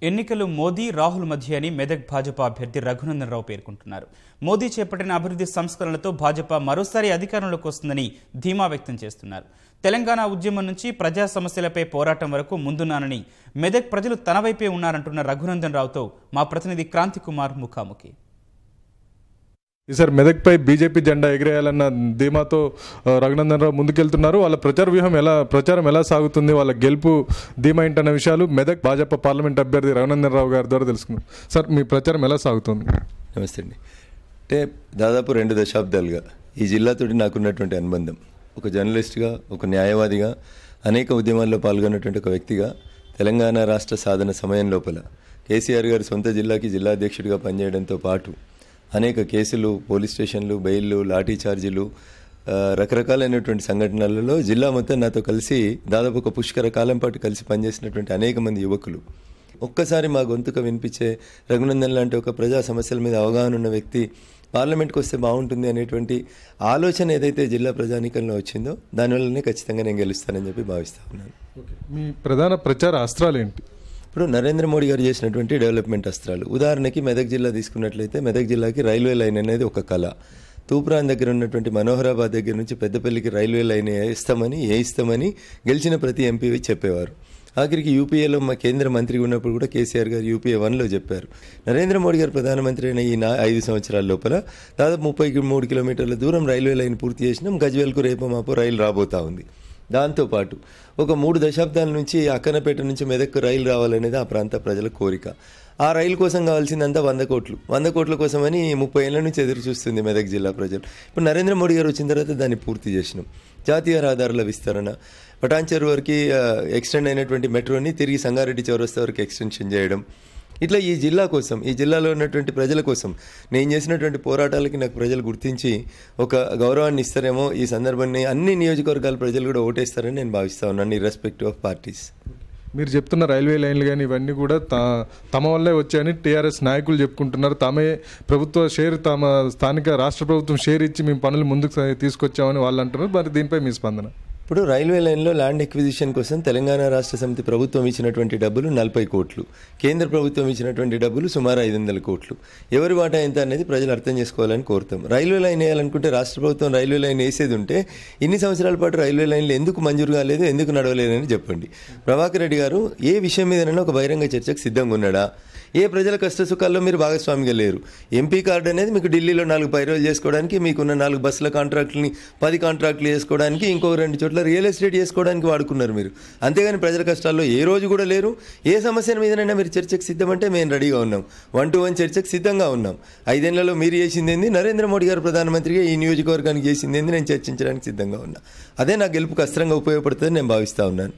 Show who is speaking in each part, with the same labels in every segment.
Speaker 1: ఎన్నికలు మోదీ రాహుల్ మధ్య అని మెదక్ భాజపా అభ్యర్థి రఘునందన్ రావు పేర్కొంటున్నారు. మోదీ చేపట్టిన అభివృద్ధి సంస్కరణలతో భాజపా మరోసారి అధికారంలోకి వస్తుందని ధీమా వ్యక్తం చేస్తున్నారు. తెలంగాణ ఉద్యమం నుంచి ప్రజా సమస్యలపై పోరాటం వరకు ముందున్నానని మెదక్ ప్రజలు తన వైపే ఉన్నారంటున్న రఘునందన్ రావుతో మా ప్రతినిధి క్రాంతి కుమార్ ముఖాముఖి.
Speaker 2: ఈసారి మెదక్పై బీజేపీ జెండా ఎగిరేయాలన్న ధీమాతో రఘునందన్ రావు ముందుకెళ్తున్నారు. వాళ్ళ ప్రచారం ఎలా సాగుతుంది, వాళ్ళ గెలుపు ధీమా ఏంటన్న విషయాలు మెదక్ భాజపా పార్లమెంట్ అభ్యర్థి రఘునందన్ రావు గారి ద్వారా తెలుసుకుందాం. సార్, మీ ప్రచారం ఎలా సాగుతుంది?
Speaker 3: నమస్తే అండి. అంటే దాదాపు 2 దశాబ్దాలుగా ఈ జిల్లాతోటి నాకున్నటువంటి అనుబంధం, ఒక జర్నలిస్ట్గా, ఒక న్యాయవాదిగా, అనేక ఉద్యమాల్లో పాల్గొన్నటువంటి ఒక వ్యక్తిగా, తెలంగాణ రాష్ట్ర సాధన సమయం లోపల కేసీఆర్ గారి సొంత జిల్లాకి జిల్లా అధ్యక్షుడిగా పనిచేయడంతో పాటు అనేక కేసులు, పోలీస్ స్టేషన్లు, బెయిల్లు, లాఠీ ఛార్జీలు, రకరకాలైనటువంటి సంఘటనలలో జిల్లా మొత్తం నాతో కలిసి దాదాపు ఒక పుష్కర కాలం పాటు కలిసి పనిచేసినటువంటి అనేక మంది యువకులు ఒక్కసారి మా గొంతుక వినిపించే రఘునందన్ లాంటి ఒక ప్రజా సమస్యల మీద అవగాహన ఉన్న వ్యక్తి పార్లమెంట్కి వస్తే బాగుంటుంది అనేటువంటి ఆలోచన ఏదైతే జిల్లా ప్రజానీకంలో వచ్చిందో దానివల్లనే ఖచ్చితంగా నేను గెలుస్తానని చెప్పి భావిస్తా ఉన్నాను.
Speaker 2: మీ ప్రధాన ప్రచార అస్త్రాలు ఏంటి?
Speaker 3: ఇప్పుడు నరేంద్ర మోడీ గారు చేసినటువంటి డెవలప్మెంట్ అస్త్రాలు, ఉదాహరణకి మెదక్ జిల్లా తీసుకున్నట్లయితే మెదక్ జిల్లాకి రైల్వే లైన్ అనేది ఒక కళ. తూప్రాన్ దగ్గర ఉన్నటువంటి మనోహరాబాద్ దగ్గర నుంచి పెద్దపల్లికి రైల్వే లైన్ వేయిస్తామని గెలిచిన ప్రతి ఎంపీ చెప్పేవారు. ఆఖరికి యూపీఏలో మా కేంద్ర మంత్రిగా ఉన్నప్పుడు కూడా కేసీఆర్ గారు యూపీఏ 1లో చెప్పారు. నరేంద్ర మోడీ గారు ప్రధానమంత్రి అయిన ఈ 5 సంవత్సరాల లోపల దాదాపు 33 కిలోమీటర్ల దూరం రైల్వే లైన్ పూర్తి చేసినాం. గజ్వేల్కు రేపు మాపు రైలు రాబోతా ఉంది. దాంతోపాటు ఒక 3 దశాబ్దాల నుంచి అక్కనపేట నుంచి మెదక్కు రైలు రావాలనేది ఆ ప్రాంత ప్రజల కోరిక. ఆ రైలు కోసం కావాల్సిందంతా 100 కోట్ల కోసమని 30 ఏళ్ల నుంచి ఎదురు చూస్తుంది మెదక్ జిల్లా ప్రజలు. ఇప్పుడు నరేంద్ర మోడీ గారు వచ్చిన తర్వాత దాన్ని పూర్తి చేసినాం. జాతీయ రహదారుల విస్తరణ, పటాన్చెరు వరకు ఎక్స్టెండ్ అయినటువంటి మెట్రోని తిరిగి సంగారెడ్డి చౌరస్తా వరకు ఎక్స్టెన్షన్ చేయడం, ఇట్లా ఈ జిల్లా కోసం, ఈ జిల్లాలో ఉన్నటువంటి ప్రజల కోసం నేను చేసినటువంటి పోరాటాలకి నాకు ప్రజలు గుర్తించి ఒక గౌరవాన్ని ఇస్తారేమో. ఈ సందర్భాన్ని అన్ని నియోజకవర్గాల ప్రజలు కూడా ఓటేస్తారని నేను భావిస్తా ఉన్నాను, ఇర్రెస్పెక్టివ్ ఆఫ్ పార్టీస్.
Speaker 2: మీరు చెప్తున్న రైల్వే లైన్లు కానీ ఇవన్నీ కూడా తమ వల్లే వచ్చాయని టీఆర్ఎస్ నాయకులు చెప్పుకుంటున్నారు. తామే ప్రభుత్వ షేర్, తమ స్థానిక రాష్ట్ర ప్రభుత్వం షేర్ ఇచ్చి మేము పనులు ముందుకు తీసుకొచ్చామని వాళ్ళు అంటున్నారు. మరి దీనిపై మీ స్పందన?
Speaker 3: ఇప్పుడు రైల్వే లైన్లో ల్యాండ్ ఎక్విజిషన్ కోసం తెలంగాణ రాష్ట్ర సమితి ప్రభుత్వం ఇచ్చినటువంటి డబ్బులు 40 కోట్లు, కేంద్ర ప్రభుత్వం ఇచ్చినటువంటి డబ్బులు సుమారు 500 కోట్లు. ఎవరి వాటా ఎంత అనేది ప్రజలు అర్థం చేసుకోవాలని కోరుతాం. రైల్వే లైన్ వేయాలనుకుంటే రాష్ట్ర ప్రభుత్వం రైల్వే లైన్ వేసేది ఉంటే ఇన్ని సంవత్సరాల పాటు రైల్వే లైన్లు ఎందుకు మంజూరు కాలేదు, ఎందుకు నడవలేదని చెప్పండి. ప్రభాకర్ రెడ్డి గారు ఏ విషయం మీదనైనా ఒక బహిరంగ చర్చకు సిద్ధంగా ఉన్నాడా? ఏ ప్రజల కష్ట సుఖాల్లో మీరు భాగస్వామిగా లేరు? ఎంపీ కార్డు అనేది మీకు ఢిల్లీలో 4 పైరోలు చేసుకోవడానికి, మీకున్న 4 బస్సుల కాంట్రాక్టులని 10 కాంట్రాక్టులు చేసుకోవడానికి, ఇంకో 2 చోట్ల రియల్ ఎస్టేట్ చేసుకోవడానికి వాడుకున్నారు మీరు. అంతేగాని ప్రజల కష్టాల్లో ఏ రోజు కూడా లేరు. ఏ సమస్య మీదనైనా మీరు చర్చకు సిద్ధమంటే మేము రెడీగా ఉన్నాం, 1-to-1 చర్చకు సిద్ధంగా ఉన్నాం. 5 ఏళ్లలో మీరు చేసింది ఏంది, నరేంద్ర మోడీ గారు ప్రధానమంత్రిగా ఈ నియోజకవర్గానికి చేసింది ఏంది, నేను చర్చించడానికి సిద్ధంగా ఉన్నా. అదే నా గెలుపుకు అస్త్రంగా ఉపయోగపడుతుందని నేను భావిస్తూ ఉన్నాను.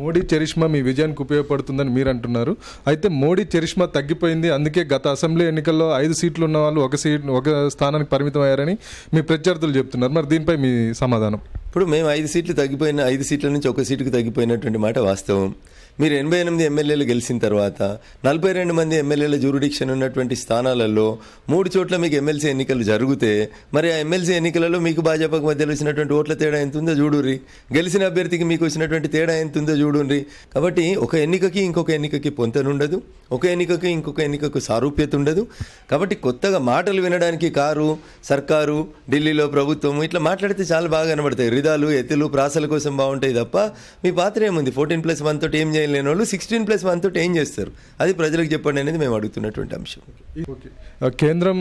Speaker 2: మోడీ చరిష్మా మీ విజయానికి ఉపయోగపడుతుందని మీరు అంటున్నారు. అయితే మోడీ చరిష్మా తగ్గిపోయింది, అందుకే గత అసెంబ్లీ ఎన్నికల్లో 5 సీట్లు ఉన్న వాళ్ళు ఒక స్థానానికి పరిమితం అయ్యారని మీ ప్రత్యర్థులు చెప్తున్నారు. మరి దీనిపై మీ సమాధానం?
Speaker 3: ఇప్పుడు మేము 5 సీట్లు తగ్గిపోయిన 5 సీట్ల నుంచి 1 సీటుకు తగ్గిపోయినటువంటి మాట వాస్తవం. మీరు 88 ఎమ్మెల్యేలు గెలిచిన తర్వాత 42 మంది ఎమ్మెల్యేల జ్యూరిడిక్షన్ ఉన్నటువంటి స్థానాలలో 3 చోట్ల మీకు ఎమ్మెల్సీ ఎన్నికలు జరిగితే మరి ఆ ఎమ్మెల్సీ ఎన్నికలలో మీకు భాజపాకు మధ్యలో వచ్చినటువంటి ఓట్ల తేడా ఎంత ఉందో చూడుర్రి, గెలిచిన అభ్యర్థికి మీకు వచ్చినటువంటి తేడా ఎంత ఉందో చూడుర్రి. కాబట్టి ఒక ఎన్నికకి ఇంకొక ఎన్నికకి పొంతనుండదు, ఒక ఎన్నికకి ఇంకొక ఎన్నికకు సారూప్యత ఉండదు. కాబట్టి కొత్తగా మాటలు వినడానికి సర్కారు, ఢిల్లీలో ప్రభుత్వం ఇట్లా మాట్లాడితే చాలా బాగా కనబడతాయి. రిదాలు, ఎత్తులు, ప్రాసల కోసం బాగుంటాయి తప్ప మీ పాత్ర ఏముంది? 14+1 తోటి ఏం చేయలేని వాళ్ళు 16+1 తోటి ఏం చేస్తారు? అది ప్రజలకు చెప్పండి అనేది మేము అడుగుతున్నటువంటి అంశం.
Speaker 2: కేంద్రం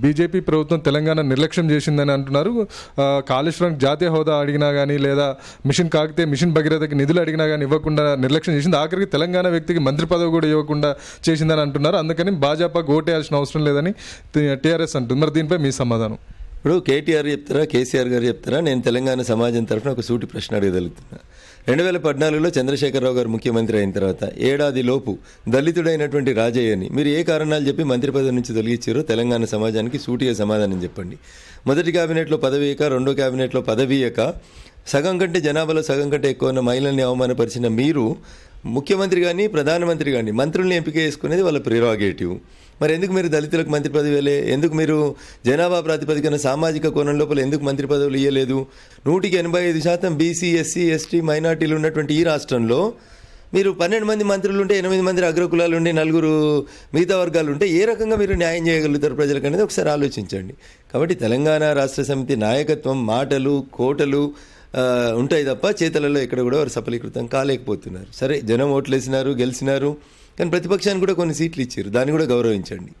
Speaker 2: బీజేపీ ప్రభుత్వం తెలంగాణ నిర్లక్ష్యం చేసిందని అంటున్నారు. కాళేశ్వరానికి జాతీయ హోదా అడిగినా కానీ, లేదా మిషన్ కాకతీయ, మిషన్ భగీరథకి నిధులు అడిగినా కానీ ఇవ్వకుండా నిర్లక్ష్యం చేసింది. ఆఖరికి తెలంగాణ వ్యక్తికి మంత్రి పదవి కూడా ఇవ్వకుండా చేసిందని అంటున్నారు. అందుకని భాజపాకు ఓటేయాల్సిన అవసరం లేదని టీఆర్ఎస్ అంటుంది. మరి దీనిపై మీ సమాధానం?
Speaker 3: ఇప్పుడు కేటీఆర్ చెప్తారా, కేసీఆర్ గారు చెప్తారా? నేను తెలంగాణ సమాజం తరఫున ఒక సూటి ప్రశ్న అడగగలుగుతున్నా. 2014లో చంద్రశేఖరరావు గారు ముఖ్యమంత్రి అయిన తర్వాత ఏడాది లోపు దళితుడైనటువంటి రాజయ్యని మీరు ఏ కారణాలు చెప్పి మంత్రి పదవి నుంచి తొలగించారో తెలంగాణ సమాజానికి సూటిగా సమాధానం చెప్పండి. మొదటి క్యాబినెట్లో పదవి ఇయ్యక, రెండో క్యాబినెట్లో పదవి ఇయ్యక, సగం కంటే జనాభాలో సగం కంటే ఎక్కువ ఉన్న మహిళల్ని అవమానపరిచిన మీరు ముఖ్యమంత్రి కానీ, ప్రధానమంత్రి కానీ మంత్రుల్ని ఎంపిక చేసుకునేది వాళ్ళ ప్రిరోగేటివ్. మరి ఎందుకు మీరు దళితులకు మంత్రి పదవి ఇవ్వలే? ఎందుకు మీరు జనాభా ప్రాతిపదికన సామాజిక కోణం లోపల ఎందుకు మంత్రి పదవులు ఇవ్వలేదు? 100కి 85% బీసీ, ఎస్సీ, ఎస్టీ, మైనార్టీలు ఉన్నటువంటి ఈ రాష్ట్రంలో మీరు 12 మంది మంత్రులు ఉంటే 8 మంది అగ్రకులాలు ఉండి 4 మిగతా వర్గాలు ఉంటే ఏ రకంగా మీరు న్యాయం చేయగలుగుతారు ప్రజలకు అనేది ఒకసారి ఆలోచించండి. కాబట్టి తెలంగాణ రాష్ట్ర సమితి నాయకత్వం మాటలు కోటలు ఉంటాయి తప్ప చేతలలో ఎక్కడ కూడా వారు సఫలీకృతం కాలేకపోతున్నారు. సరే, జనం ఓట్లేసినారు, గెలిచినారు, కానీ ప్రతిపక్షానికి కూడా కొన్ని సీట్లు ఇచ్చారు, దాన్ని కూడా గౌరవించండి.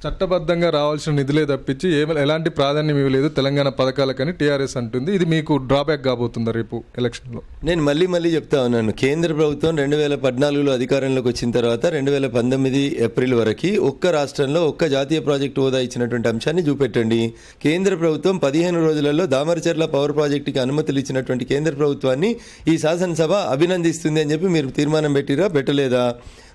Speaker 2: చట్టబద్ధంగా రావాల్సిన నిధులే తప్పించి ఎలాంటి ప్రాధాన్యం ఇవ్వలేదు తెలంగాణ పథకాలకని టీఆర్ఎస్ అంటుంది. ఇది మీకు డ్రాబ్యాక్ కాబోతుందా రేపు ఎలక్షన్లో?
Speaker 3: నేను మళ్ళీ చెప్తా ఉన్నాను, కేంద్ర ప్రభుత్వం 2014లో అధికారంలోకి వచ్చిన తర్వాత 2019 ఏప్రిల్ వరకు ఒక్క రాష్ట్రంలో ఒక్క జాతీయ ప్రాజెక్టు హోదా ఇచ్చినటువంటి అంశాన్ని చూపెట్టండి. కేంద్ర ప్రభుత్వం 15 రోజులలో దామరచర్ల పవర్ ప్రాజెక్టుకి అనుమతులు ఇచ్చినటువంటి కేంద్ర ప్రభుత్వాన్ని ఈ శాసనసభ అభినందిస్తుంది అని చెప్పి మీరు తీర్మానం పెట్టిరా, పెట్టలేదా?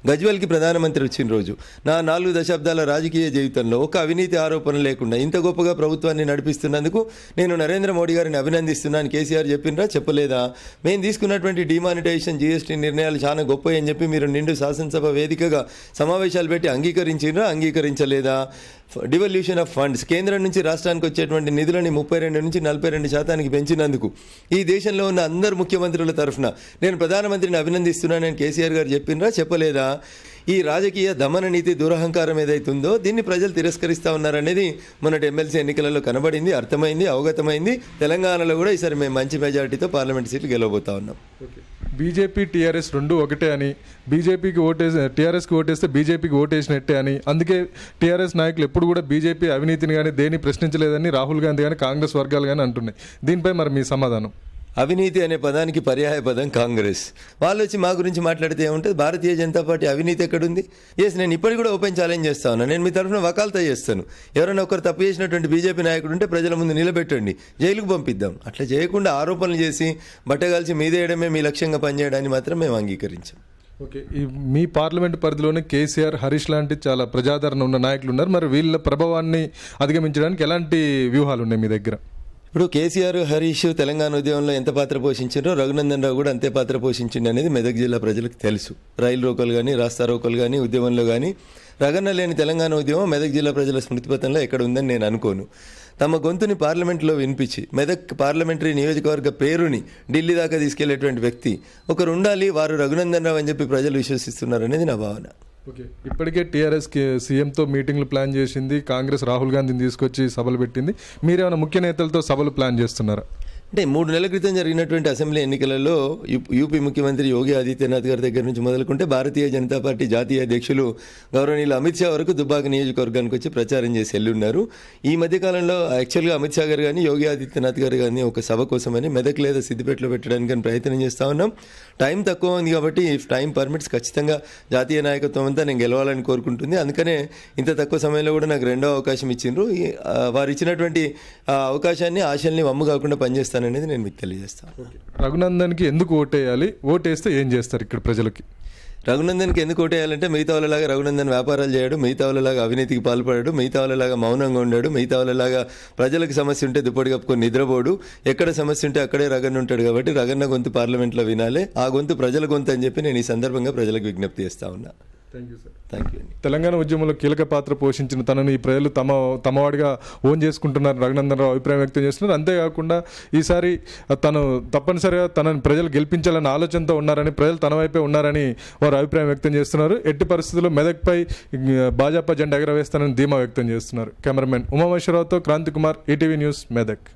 Speaker 3: గజ్వెల్కి ప్రధానమంత్రి వచ్చిన రోజు నా 4 దశాబ్దాల రాజకీయ జీవితంలో ఒక అవినీతి ఆరోపణ లేకుండా ఇంత గొప్పగా ప్రభుత్వాన్ని నడిపిస్తున్నందుకు నేను నరేంద్ర మోడీ గారిని అభినందిస్తున్నాను కేసీఆర్ చెప్పినరా, చెప్పలేదా? మేము తీసుకున్నటువంటి డిమానిటైజేషన్ జీఎస్టీ నిర్ణయాలు చాలా గొప్ప అని చెప్పి మీరు నిండు శాసనసభ వేదికగా సమావేశాలు పెట్టి అంగీకరించినరా, అంగీకరించలేదా? డివల్యూషన్ ఆఫ్ ఫండ్స్, కేంద్రం నుంచి రాష్ట్రానికి వచ్చేటువంటి నిధులని 32 నుంచి 42% పెంచినందుకు ఈ దేశంలో ఉన్న అందరు ముఖ్యమంత్రుల తరఫున నేను ప్రధానమంత్రిని అభినందిస్తున్నానని కేసీఆర్ గారు చెప్పినరా, చెప్పలేదా? ఈ రాజకీయ దమన నీతి దురహంకారం ఏదైతుందో దీన్ని ప్రజలు తిరస్కరిస్తూ ఉన్నారనేది మొన్నటి ఎమ్మెల్సీ ఎన్నికలలో కనబడింది, అర్థమైంది, అవగతమైంది. తెలంగాణలో కూడా ఈసారి మేము మంచి మెజారిటీతో పార్లమెంట్ సీట్లు గెలవబోతా ఉన్నాం.
Speaker 2: బీజేపీ టీఆర్ఎస్ రెండు ఒకటే అని, టీఆర్ఎస్కి ఓటేస్తే బీజేపీకి ఓటేసినట్టే అని, అందుకే టీఆర్ఎస్ నాయకులు ఎప్పుడు కూడా బీజేపీ అవినీతిని కానీ దేన్ని ప్రశ్నించలేదని రాహుల్ గాంధీ కానీ కాంగ్రెస్ వర్గాలు కానీ అంటున్నాయి. దీనిపై మరి మీ సమాధానం?
Speaker 3: అవినీతి అనే పదానికి పర్యాయ పదం కాంగ్రెస్. వాళ్ళు వచ్చి మా గురించి మాట్లాడితే ఏముంటుంది? భారతీయ జనతా పార్టీ అవినీతి ఎక్కడుంది? నేను ఇప్పటికి కూడా ఓపెన్ ఛాలెంజ్ చేస్తా ఉన్నాను. నేను మీ తరఫున వకాల్తా చేస్తాను. ఎవరైనా ఒకరు తప్పు చేసినటువంటి బీజేపీ నాయకుడు ఉంటే ప్రజల ముందు నిలబెట్టండి, జైలుకు పంపిద్దాం. అట్లా చేయకుండా ఆరోపణలు చేసి బట్టగాల్చి మీదేయడమే మీ లక్ష్యంగా పనిచేయడాన్ని మాత్రం మేము అంగీకరించాం.
Speaker 2: ఓకే, మీ పార్లమెంట్ పరిధిలోనే కేసీఆర్, హరీష్ లాంటి చాలా ప్రజాదరణ ఉన్న నాయకులు ఉన్నారు. మరి వీళ్ళ ప్రభావాన్ని అధిగమించడానికి ఎలాంటి వ్యూహాలు ఉన్నాయి మీ దగ్గర?
Speaker 3: ఇప్పుడు కేసీఆర్, హరీష్ తెలంగాణ ఉద్యమంలో ఎంత పాత్ర పోషించారో రఘునందన్ రావు కూడా అంతే పాత్ర పోషించింది అనేది మెదక్ జిల్లా ప్రజలకు తెలుసు. రైలు రోకోలు కానీ, రాస్తా రోకోలు కానీ, ఉద్యమంలో కానీ రగన్న లేని తెలంగాణ ఉద్యమం మెదక్ జిల్లా ప్రజల స్మృతిపథంలో ఎక్కడ ఉందని నేను అనుకోను. తమ గొంతుని పార్లమెంట్లో వినిపించి మెదక్ పార్లమెంటరీ నియోజకవర్గ పేరుని ఢిల్లీ దాకా తీసుకెళ్లేటువంటి వ్యక్తి ఒకరు ఉండాలి, వారు రఘునందన్ రావు అని చెప్పి ప్రజలు విశ్వసిస్తున్నారనేది నా భావన.
Speaker 2: ఓకే, ఇప్పటికే టీఆర్ఎస్ సీఎంతో మీటింగ్లు ప్లాన్ చేసింది, కాంగ్రెస్ రాహుల్ గాంధీని తీసుకొచ్చి సభలు పెట్టింది. మీరేమైనా ముఖ్య నేతలతో సభలు ప్లాన్ చేస్తున్నారా?
Speaker 3: అంటే 3 నెలల క్రితం జరిగినటువంటి అసెంబ్లీ ఎన్నికలలో యూపీ ముఖ్యమంత్రి యోగి ఆదిత్యనాథ్ గారి దగ్గర నుంచి మొదలుకుంటే భారతీయ జనతా పార్టీ జాతీయ అధ్యక్షులు గౌరవనీయులు అమిత్ షా వరకు దుబ్బాక నియోజకవర్గానికి వచ్చి ప్రచారం చేసి వెళ్ళున్నారు. ఈ మధ్యకాలంలో యాక్చువల్గా అమిత్ షా గారు కానీ యోగి ఆదిత్యనాథ్ గారు కానీ ఒక సభ కోసమని మెదక్ లేదా సిద్దిపేటలో పెట్టడానికి ప్రయత్నం చేస్తూ ఉన్నాం. టైం తక్కువ ఉంది కాబట్టి టైం పర్మిట్స్ ఖచ్చితంగా జాతీయ నాయకత్వం అంతా నేను గెలవాలని కోరుకుంటుంది. అందుకనే ఇంత తక్కువ సమయంలో కూడా నాకు 2వ అవకాశం ఇచ్చిండ్రు. వారు ఇచ్చినటువంటి అవకాశాన్ని, ఆశల్ని వమ్ము కాకుండా పనిచేస్తాను అనేది నేను మీకు తెలియజేస్తాను.
Speaker 2: రఘునందన్కి ఎందుకు ఓటేయాలి, ఓటేస్తే ఏం చేస్తారు ఇక్కడ ప్రజలకి?
Speaker 3: రఘునందన్కి ఎందుకు ఓటేయాలంటే మిగతా వాళ్ళలాగా రఘునందన్ వ్యాపారాలు చేయడు, మిగతా వాళ్ళలాగా అవినీతికి పాల్పడాడు, మిగతా వాళ్ళలాగా మౌనంగా ఉండాడు, మిగతా వాళ్ళలాగా ప్రజలకు సమస్య ఉంటే దుప్పటి కప్పుకొని నిద్రపోడు, ఎక్కడ సమస్య ఉంటే అక్కడే రగన్న ఉంటాడు. కాబట్టి రగన్న గొంతు పార్లమెంట్లో వినాలి, ఆ గొంతు ప్రజల గొంతు అని చెప్పి నేను ఈ సందర్భంగా ప్రజలకు విజ్ఞప్తి చేస్తా ఉన్నా. థ్యాంక్ యూ అండి.
Speaker 2: తెలంగాణ ఉద్యమంలో కీలక పాత్ర పోషించిన తనను ఈ ప్రజలు తమవాడిగా ఓన్ చేసుకుంటున్నారు, రఘునందన్ రావు అభిప్రాయం వ్యక్తం చేస్తున్నారు. అంతేకాకుండా ఈసారి తను తప్పనిసరిగా తనని ప్రజలు గెలిపించాలన్న ఆలోచనతో ఉన్నారని, ప్రజలు తన వైపే ఉన్నారని వారు అభిప్రాయం వ్యక్తం చేస్తున్నారు. ఎట్టి పరిస్థితుల్లో మెదక్పై భాజపా జెండా ఎగరవేస్తానని ధీమా వ్యక్తం చేస్తున్నారు. కెమెరామెన్ ఉమామేశ్వరరావుతో క్రాంతి కుమార్, ఈటీవీ న్యూస్, మెదక్.